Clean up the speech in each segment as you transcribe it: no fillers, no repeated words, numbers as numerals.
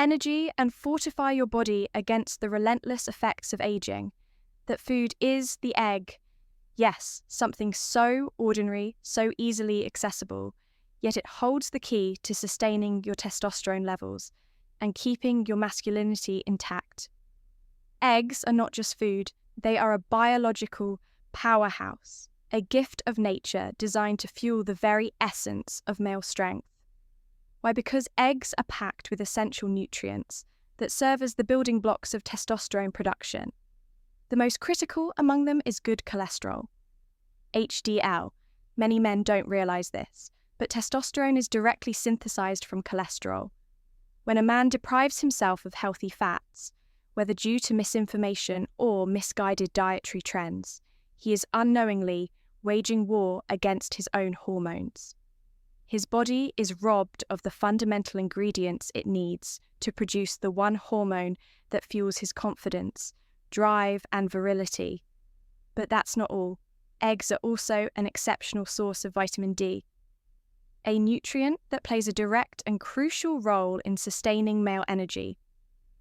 energy and fortify your body against the relentless effects of aging. That food is the egg. Yes, something so ordinary, so easily accessible, yet it holds the key to sustaining your testosterone levels and keeping your masculinity intact. Eggs are not just food, they are a biological powerhouse, a gift of nature designed to fuel the very essence of male strength. Why? Because eggs are packed with essential nutrients that serve as the building blocks of testosterone production. The most critical among them is good cholesterol, HDL. Many men don't realize this, but testosterone is directly synthesized from cholesterol. When a man deprives himself of healthy fats, whether due to misinformation or misguided dietary trends, he is unknowingly waging war against his own hormones. His body is robbed of the fundamental ingredients it needs to produce the one hormone that fuels his confidence, drive, and virility. But that's not all. Eggs are also an exceptional source of vitamin D, a nutrient that plays a direct and crucial role in sustaining male energy.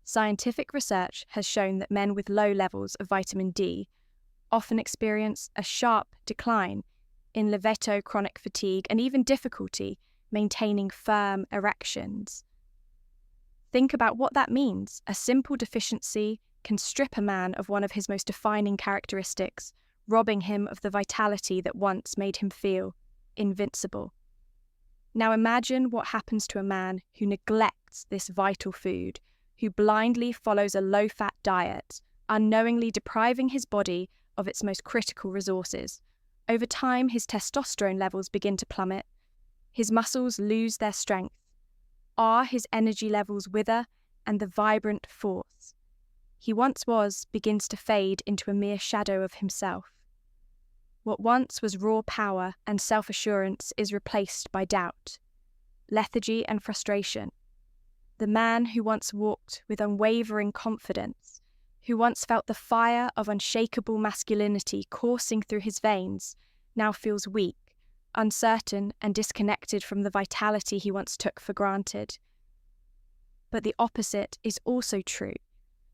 Scientific research has shown that men with low levels of vitamin D often experience a sharp decline in libido, chronic fatigue, and even difficulty maintaining firm erections. Think about what that means. A simple deficiency can strip a man of one of his most defining characteristics, robbing him of the vitality that once made him feel invincible. Now imagine what happens to a man who neglects this vital food, who blindly follows a low-fat diet, unknowingly depriving his body of its most critical resources. Over time, his testosterone levels begin to plummet. His muscles lose their strength. His energy levels wither, and the vibrant force he once was begins to fade into a mere shadow of himself. What once was raw power and self-assurance is replaced by doubt, lethargy, and frustration. The man who once walked with unwavering confidence, who once felt the fire of unshakable masculinity coursing through his veins, now feels weak, uncertain, and disconnected from the vitality he once took for granted. But the opposite is also true.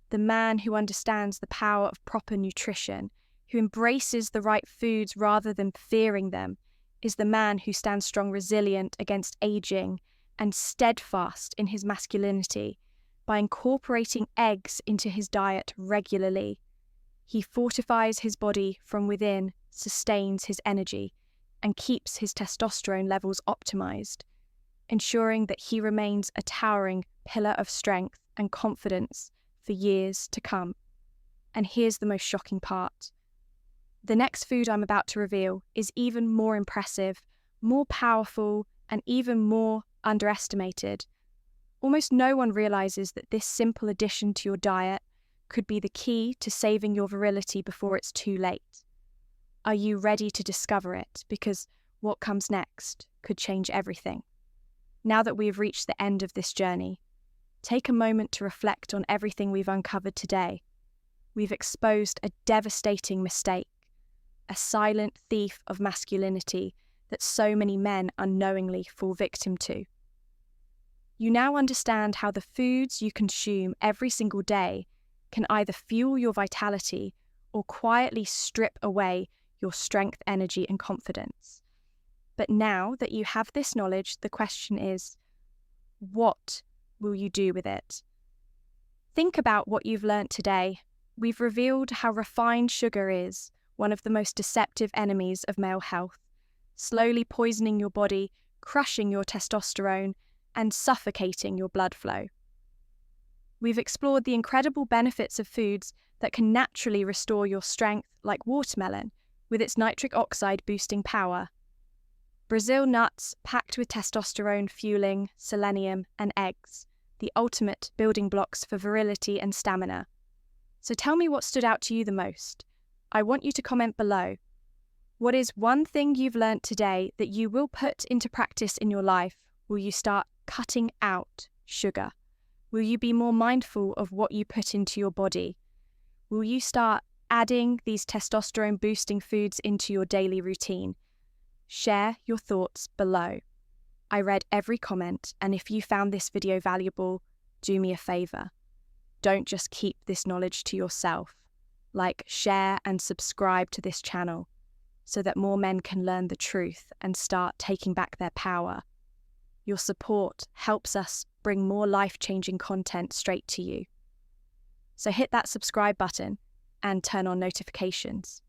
The man who understands the power of proper nutrition, who embraces the right foods rather than fearing them, is the man who stands strong, resilient against aging, and steadfast in his masculinity. By incorporating eggs into his diet regularly, he fortifies his body from within, sustains his energy, and keeps his testosterone levels optimized, ensuring that he remains a towering pillar of strength and confidence for years to come. And here's the most shocking part. The next food I'm about to reveal is even more impressive, more powerful, and even more underestimated. Almost no one realizes that this simple addition to your diet could be the key to saving your virility before it's too late. Are you ready to discover it? Because what comes next could change everything. Now that we've reached the end of this journey, take a moment to reflect on everything we've uncovered today. We've exposed a devastating mistake, a silent thief of masculinity that so many men unknowingly fall victim to. You now understand how the foods you consume every single day can either fuel your vitality or quietly strip away your strength, energy, and confidence. But now that you have this knowledge, the question is, what will you do with it? Think about what you've learnt today. We've revealed how refined sugar is one of the most deceptive enemies of male health, slowly poisoning your body, crushing your testosterone, and suffocating your blood flow. We've explored the incredible benefits of foods that can naturally restore your strength, like watermelon, with its nitric oxide boosting power. Brazil nuts packed with testosterone fueling, selenium, and eggs, the ultimate building blocks for virility and stamina. So tell me what stood out to you the most. I want you to comment below. What is one thing you've learnt today that you will put into practice in your life? Will you start cutting out sugar? Will you be more mindful of what you put into your body? Will you start adding these testosterone-boosting foods into your daily routine? Share your thoughts below. I read every comment, and if you found this video valuable, do me a favor. Don't just keep this knowledge to yourself. Like, share and subscribe to this channel so that more men can learn the truth and start taking back their power. Your support helps us bring more life-changing content straight to you. So hit that subscribe button and turn on notifications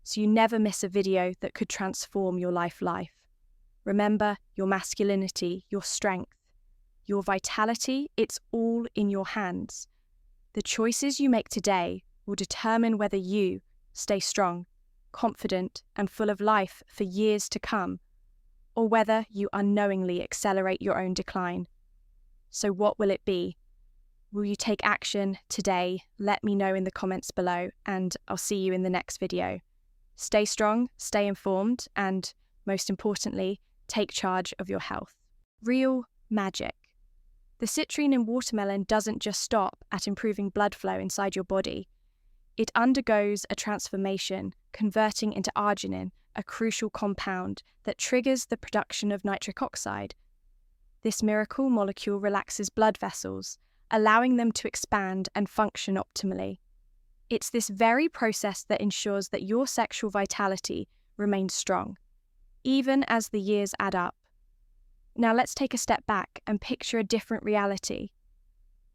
so you never miss a video that could transform your life. Remember, your masculinity, your strength, your vitality, it's all in your hands. The choices you make today will determine whether you stay strong, confident, and full of life for years to come, or whether you unknowingly accelerate your own decline. So what will it be? Will you take action today? Let me know in the comments below, and I'll see you in the next video. Stay strong, stay informed, and most importantly, take charge of your health. Real magic. The citrine in watermelon doesn't just stop at improving blood flow inside your body. It undergoes a transformation, converting into arginine, a crucial compound that triggers the production of nitric oxide. This miracle molecule relaxes blood vessels, allowing them to expand and function optimally. It's this very process that ensures that your sexual vitality remains strong, even as the years add up. Now let's take a step back and picture a different reality.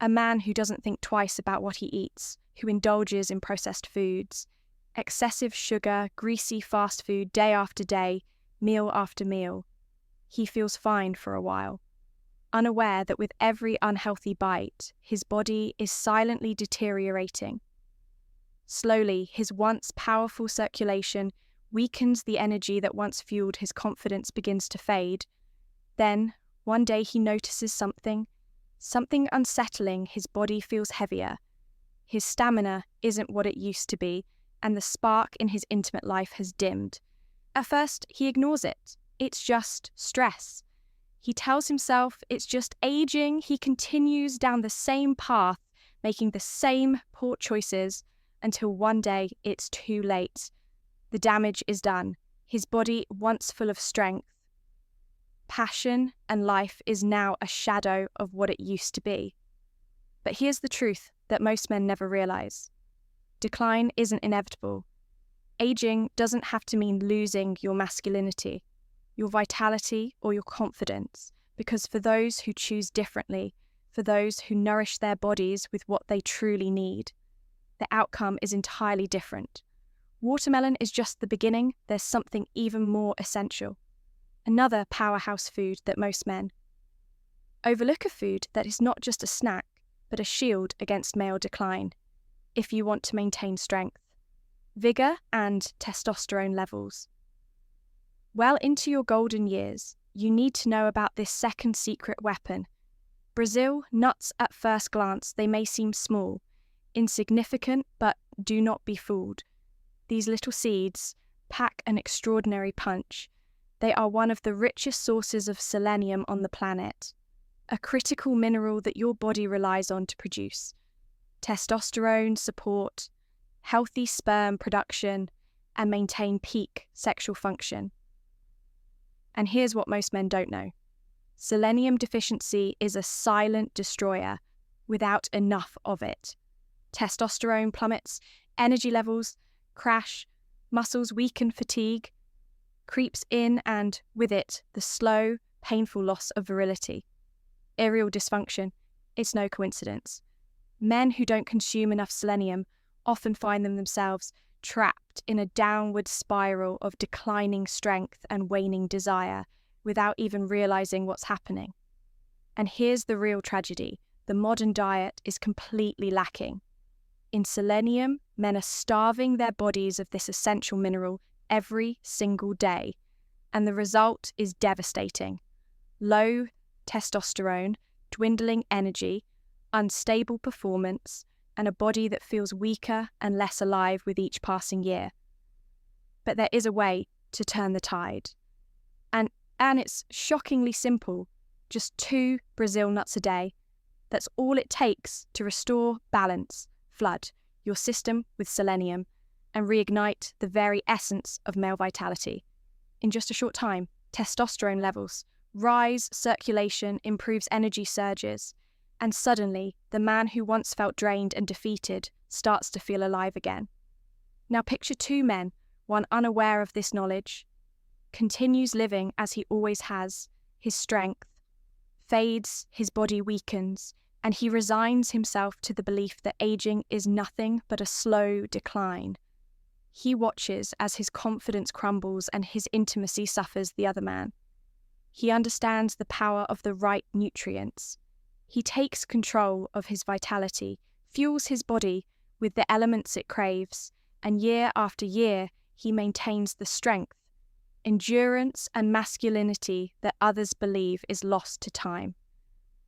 A man who doesn't think twice about what he eats, who indulges in processed foods, excessive sugar, greasy fast food day after day, meal after meal. He feels fine for a while, unaware that with every unhealthy bite, his body is silently deteriorating. Slowly, his once powerful circulation weakens, the energy that once fueled his confidence begins to fade. Then, one day he notices something unsettling. His body feels heavier. His stamina isn't what it used to be, and the spark in his intimate life has dimmed. At first, he ignores it. It's just stress. He tells himself it's just aging. He continues down the same path, making the same poor choices, until one day it's too late. The damage is done. His body, once full of strength, passion, and life, is now a shadow of what it used to be. But here's the truth that most men never realize. Decline isn't inevitable. Aging doesn't have to mean losing your masculinity, your vitality, or your confidence, because for those who choose differently, for those who nourish their bodies with what they truly need, the outcome is entirely different. Watermelon is just the beginning. There's something even more essential. Another powerhouse food that most men overlook, a food that is not just a snack, but a shield against male decline, if you want to maintain strength, vigor, and testosterone levels. Well into your golden years, you need to know about this second secret weapon. Brazil nuts. At first glance, they may seem small, insignificant, but do not be fooled. These little seeds pack an extraordinary punch. They are one of the richest sources of selenium on the planet, a critical mineral that your body relies on to produce testosterone support, healthy sperm production, and maintain peak sexual function. And here's what most men don't know. Selenium deficiency is a silent destroyer without enough of it. Testosterone plummets, energy levels crash, muscles weaken, fatigue creeps in, and with it, the slow, painful loss of virility. Erectile dysfunction, it's no coincidence. Men who don't consume enough selenium often find themselves trapped in a downward spiral of declining strength and waning desire without even realizing what's happening. And here's the real tragedy. The modern diet is completely lacking. In selenium, men are starving their bodies of this essential mineral every single day, and the result is devastating. Low testosterone, dwindling energy, unstable performance, and a body that feels weaker and less alive with each passing year. But there is a way to turn the tide. And it's shockingly simple. Just 2 Brazil nuts a day. That's all it takes to restore balance, flood your system with selenium, and reignite the very essence of male vitality. In just a short time, testosterone levels rise, circulation improves, energy surges, and suddenly the man who once felt drained and defeated starts to feel alive again. Now picture two men, one unaware of this knowledge, continues living as he always has, his strength fades, his body weakens, and he resigns himself to the belief that aging is nothing but a slow decline. He watches as his confidence crumbles and his intimacy suffers the other man. He understands the power of the right nutrients. He takes control of his vitality, fuels his body with the elements it craves, and year after year he maintains the strength, endurance and masculinity that others believe is lost to time.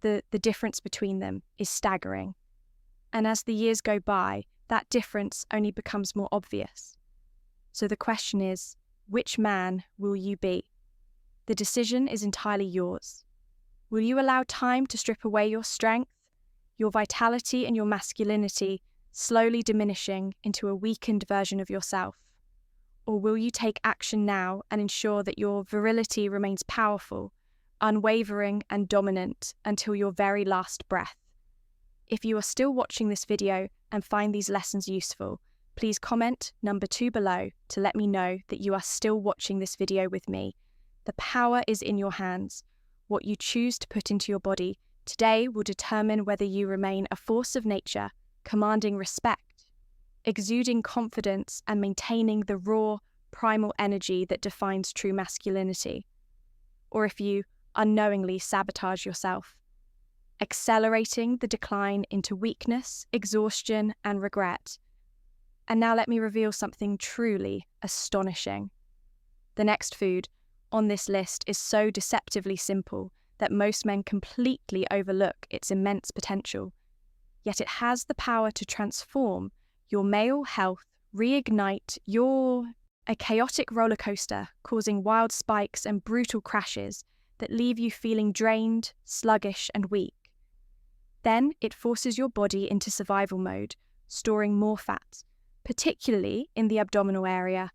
The difference between them is staggering. And as the years go by, that difference only becomes more obvious. So the question is, which man will you be? The decision is entirely yours. Will you allow time to strip away your strength, your vitality and your masculinity, slowly diminishing into a weakened version of yourself? Or will you take action now and ensure that your virility remains powerful, unwavering and dominant until your very last breath? If you are still watching this video and find these lessons useful, please comment number 2 below to let me know that you are still watching this video with me. The power is in your hands. What you choose to put into your body today will determine whether you remain a force of nature, commanding respect, exuding confidence and maintaining the raw, primal energy that defines true masculinity, or if you unknowingly sabotage yourself, accelerating the decline into weakness, exhaustion, and regret. And now let me reveal something truly astonishing. The next food on this list is so deceptively simple that most men completely overlook its immense potential. Yet it has the power to transform your male health, reignite a chaotic roller coaster, causing wild spikes and brutal crashes that leave you feeling drained, sluggish, and weak. Then it forces your body into survival mode, storing more fat, particularly in the abdominal area.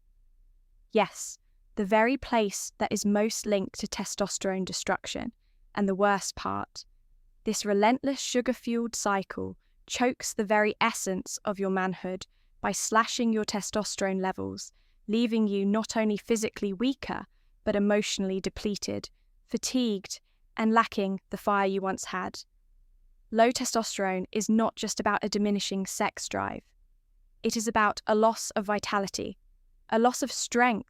Yes, the very place that is most linked to testosterone destruction. And the worst part, this relentless sugar-fueled cycle chokes the very essence of your manhood by slashing your testosterone levels, leaving you not only physically weaker, but emotionally depleted, fatigued, and lacking the fire you once had. Low testosterone is not just about a diminishing sex drive. It is about a loss of vitality, a loss of strength,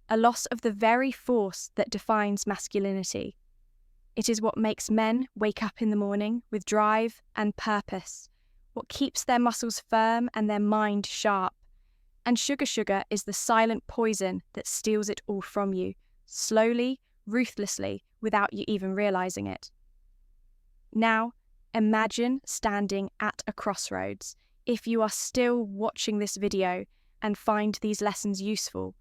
a loss of the very force that defines masculinity. It is what makes men wake up in the morning with drive and purpose, what keeps their muscles firm and their mind sharp. And sugar is the silent poison that steals it all from you, slowly, ruthlessly, without you even realizing it. Now, imagine standing at a crossroads. If you are still watching this video and find these lessons useful,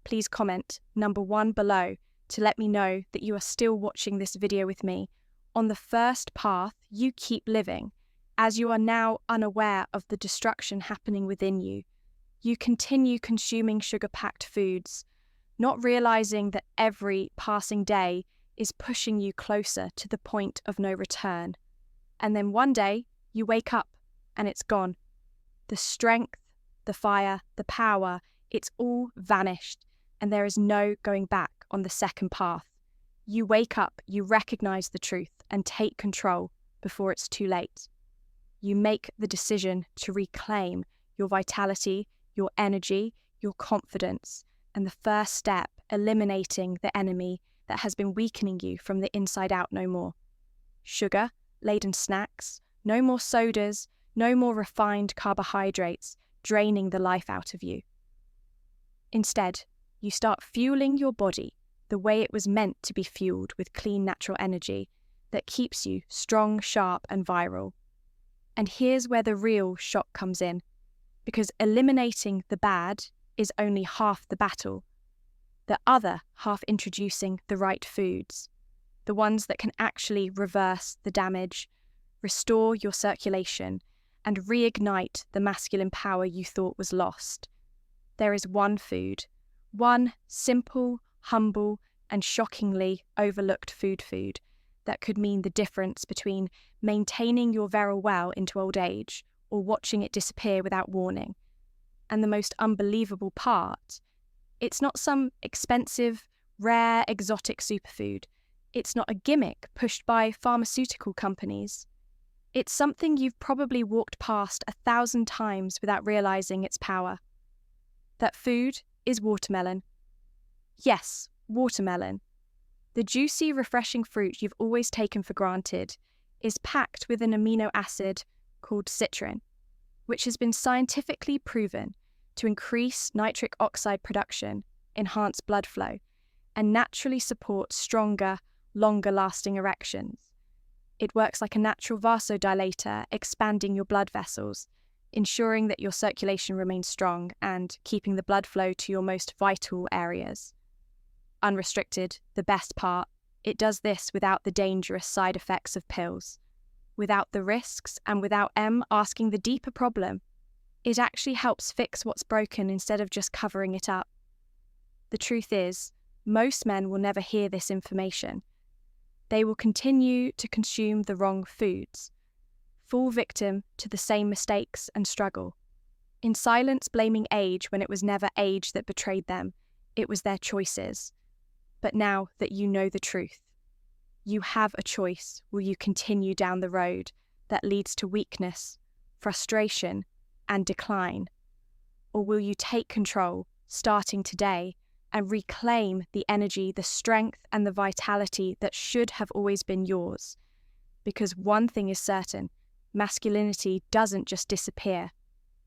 please comment number 1 below to let me know that you are still watching this video with me on the first path you keep living, as you are now unaware of the destruction happening within you. You continue consuming sugar-packed foods, not realizing that every passing day is pushing you closer to the point of no return. And then one day, you wake up and it's gone. The strength, the fire, the power, it's all vanished, and there is no going back on the second path. You wake up, you recognize the truth, and take control before it's too late. You make the decision to reclaim your vitality, your energy, your confidence, and the first step, eliminating the enemy that has been weakening you from the inside out no more. Sugar-laden snacks, no more sodas, no more refined carbohydrates draining the life out of you. Instead, you start fueling your body the way it was meant to be fueled with clean natural energy that keeps you strong, sharp, and viral. And here's where the real shock comes in, because eliminating the bad is only half the battle. The other half introducing the right foods, the ones that can actually reverse the damage, restore your circulation, and reignite the masculine power you thought was lost. There is one food, one simple, humble, and shockingly overlooked food that could mean the difference between maintaining your virile well into old age or watching it disappear without warning. And the most unbelievable part, it's not some expensive, rare, exotic superfood. It's not a gimmick pushed by pharmaceutical companies. It's something you've probably walked past 1,000 times without realizing its power. That food is watermelon. Yes, watermelon. The juicy, refreshing fruit you've always taken for granted is packed with an amino acid called citrin, which has been scientifically proven to increase nitric oxide production, enhance blood flow, and naturally support stronger, longer-lasting erections. It works like a natural vasodilator, expanding your blood vessels, ensuring that your circulation remains strong and keeping the blood flow to your most vital areas. Unrestricted, the best part, it does this without the dangerous side effects of pills, without the risks, and without asking the deeper problem. It actually helps fix what's broken instead of just covering it up. The truth is, most men will never hear this information. They will continue to consume the wrong foods, fall victim to the same mistakes and struggle, in silence blaming age when it was never age that betrayed them, it was their choices. But now that you know the truth, you have a choice. Will you continue down the road that leads to weakness, frustration, and decline? Or will you take control, starting today, and reclaim the energy, the strength, and the vitality that should have always been yours? Because one thing is certain, masculinity doesn't just disappear.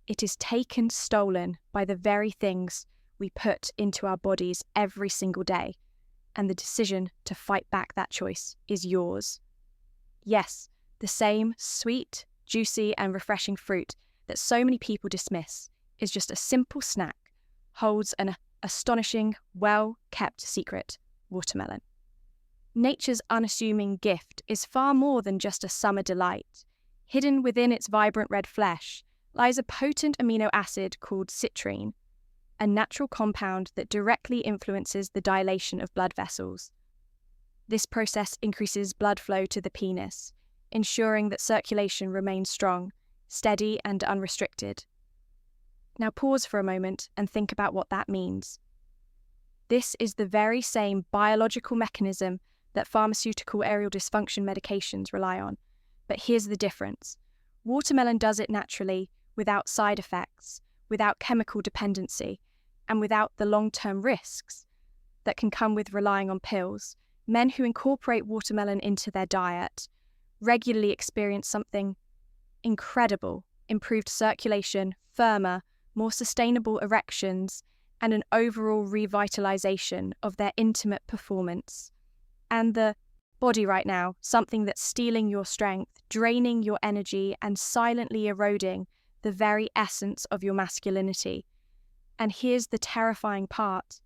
It is taken, stolen by the very things we put into our bodies every single day. And the decision to fight back that choice is yours. Yes, the same sweet, juicy, and refreshing fruit that so many people dismiss is just a simple snack, holds an astonishing, well-kept secret: watermelon. Nature's unassuming gift is far more than just a summer delight. Hidden within its vibrant red flesh lies a potent amino acid called citrine, a natural compound that directly influences the dilation of blood vessels. This process increases blood flow to the penis, ensuring that circulation remains strong, steady, and unrestricted. Now pause for a moment and think about what that means. This is the very same biological mechanism that pharmaceutical erectile dysfunction medications rely on. But here's the difference. Watermelon does it naturally, without side effects, without chemical dependency, and without the long-term risks that can come with relying on pills. Men who incorporate watermelon into their diet regularly experience something incredible: improved circulation, firmer, more sustainable erections, and an overall revitalization of their intimate performance. And the body right now, something that's stealing your strength, draining your energy, and silently eroding the very essence of your masculinity. And here's the terrifying part.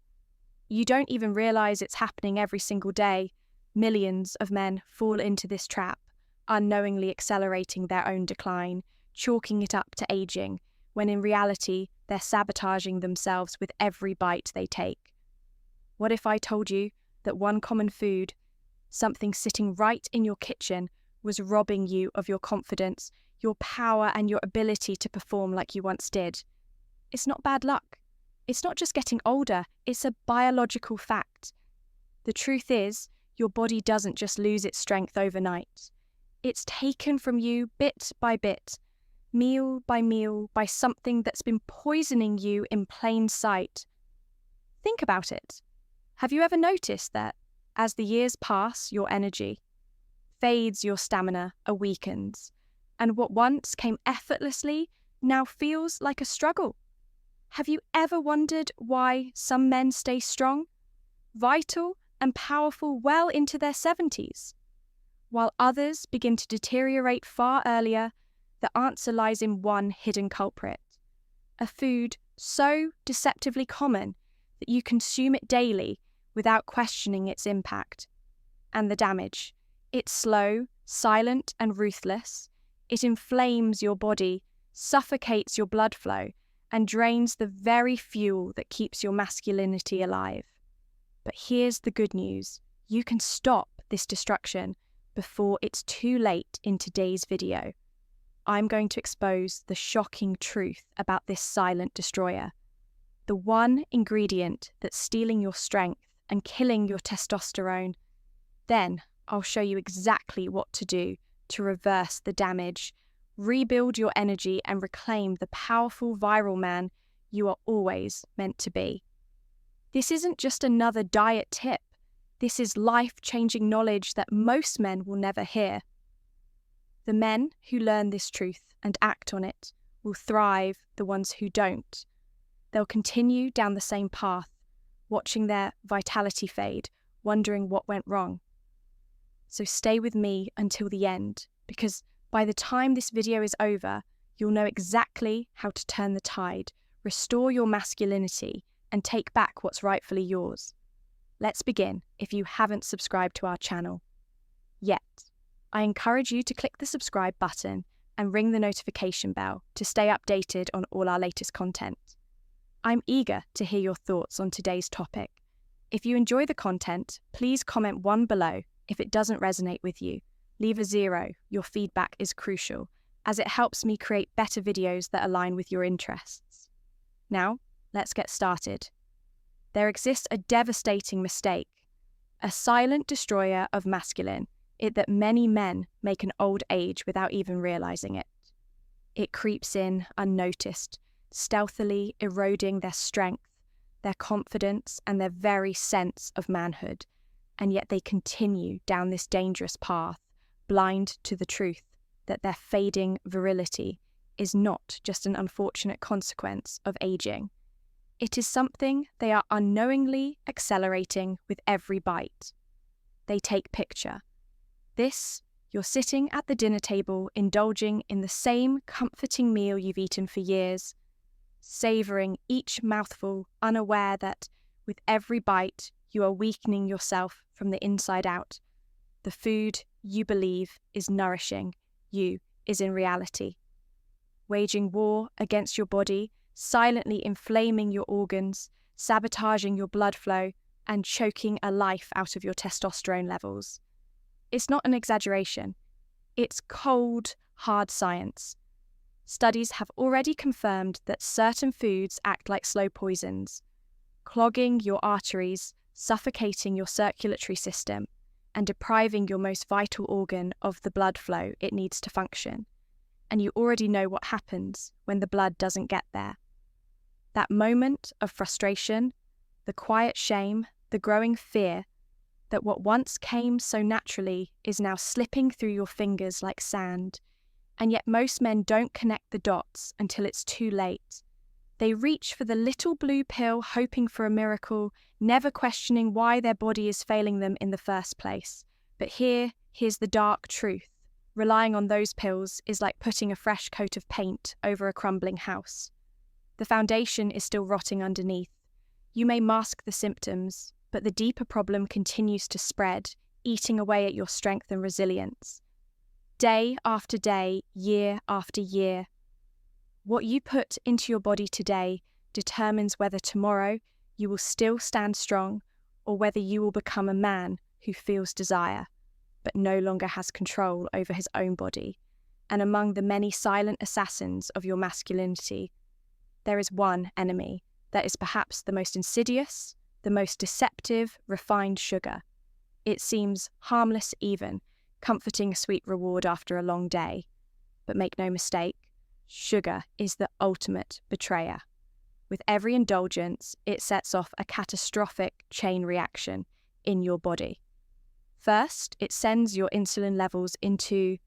You don't even realize it's happening every single day. Millions of men fall into this trap, unknowingly accelerating their own decline, chalking it up to aging, when in reality, they're sabotaging themselves with every bite they take. What if I told you that one common food, something sitting right in your kitchen, was robbing you of your confidence, your power, and your ability to perform like you once did? It's not bad luck. It's not just getting older, it's a biological fact. The truth is, your body doesn't just lose its strength overnight. It's taken from you bit by bit, meal by something that's been poisoning you in plain sight. Think about it. Have you ever noticed that as the years pass, your energy fades, your stamina weakens, and what once came effortlessly now feels like a struggle? Have you ever wondered why some men stay strong, vital, and powerful well into their 70s, while others begin to deteriorate far earlier? The answer lies in one hidden culprit: a food so deceptively common that you consume it daily without questioning its impact. And the damage: it's slow, silent, and ruthless. It inflames your body, suffocates your blood flow, and drains the very fuel that keeps your masculinity alive. But here's the good news. You can stop this destruction before it's too late in today's video. I'm going to expose the shocking truth about this silent destroyer, the one ingredient that's stealing your strength and killing your testosterone. Then I'll show you exactly what to do to reverse the damage, rebuild your energy, and reclaim the powerful viral man you are always meant to be. This isn't just another diet tip. This is life-changing knowledge that most men will never hear. The men who learn this truth and act on it will thrive, the ones who don't. They'll continue down the same path, watching their vitality fade, wondering what went wrong. So stay with me until the end, because by the time this video is over, you'll know exactly how to turn the tide, restore your masculinity, and take back what's rightfully yours. Let's begin if you haven't subscribed to our channel yet. I encourage you to click the subscribe button and ring the notification bell to stay updated on all our latest content. I'm eager to hear your thoughts on today's topic. If you enjoy the content, please comment 1 below. If it doesn't resonate with you, leave a 0. Your feedback is crucial, as it helps me create better videos that align with your interests. Now, let's get started. There exists a devastating mistake, a silent destroyer of masculine, that many men make an old age without even realizing it. It creeps in unnoticed, stealthily eroding their strength, their confidence, and their very sense of manhood, and yet they continue down this dangerous path, blind to the truth that their fading virility is not just an unfortunate consequence of aging. It is something they are unknowingly accelerating with every bite. They take picture. You're sitting at the dinner table, indulging in the same comforting meal you've eaten for years, savouring each mouthful, unaware that with every bite you are weakening yourself from the inside out. The food you believe is nourishing you is in reality waging war against your body, silently inflaming your organs, sabotaging your blood flow, and choking a life out of your testosterone levels. It's not an exaggeration. It's cold, hard science. Studies have already confirmed that certain foods act like slow poisons, clogging your arteries, suffocating your circulatory system, and depriving your most vital organ of the blood flow it needs to function. And you already know what happens when the blood doesn't get there. That moment of frustration, the quiet shame, the growing fear that what once came so naturally is now slipping through your fingers like sand. And yet most men don't connect the dots until it's too late. They reach for the little blue pill, hoping for a miracle, never questioning why their body is failing them in the first place. But here's the dark truth. Relying on those pills is like putting a fresh coat of paint over a crumbling house. The foundation is still rotting underneath. You may mask the symptoms, but the deeper problem continues to spread, eating away at your strength and resilience. Day after day, year after year. What you put into your body today determines whether tomorrow you will still stand strong or whether you will become a man who feels desire, but no longer has control over his own body. And among the many silent assassins of your masculinity, there is one enemy that is perhaps the most insidious, the most deceptive, refined sugar. It seems harmless even, comforting a sweet reward after a long day. But make no mistake, sugar is the ultimate betrayer. With every indulgence, it sets off a catastrophic chain reaction in your body. First, it sends your insulin levels into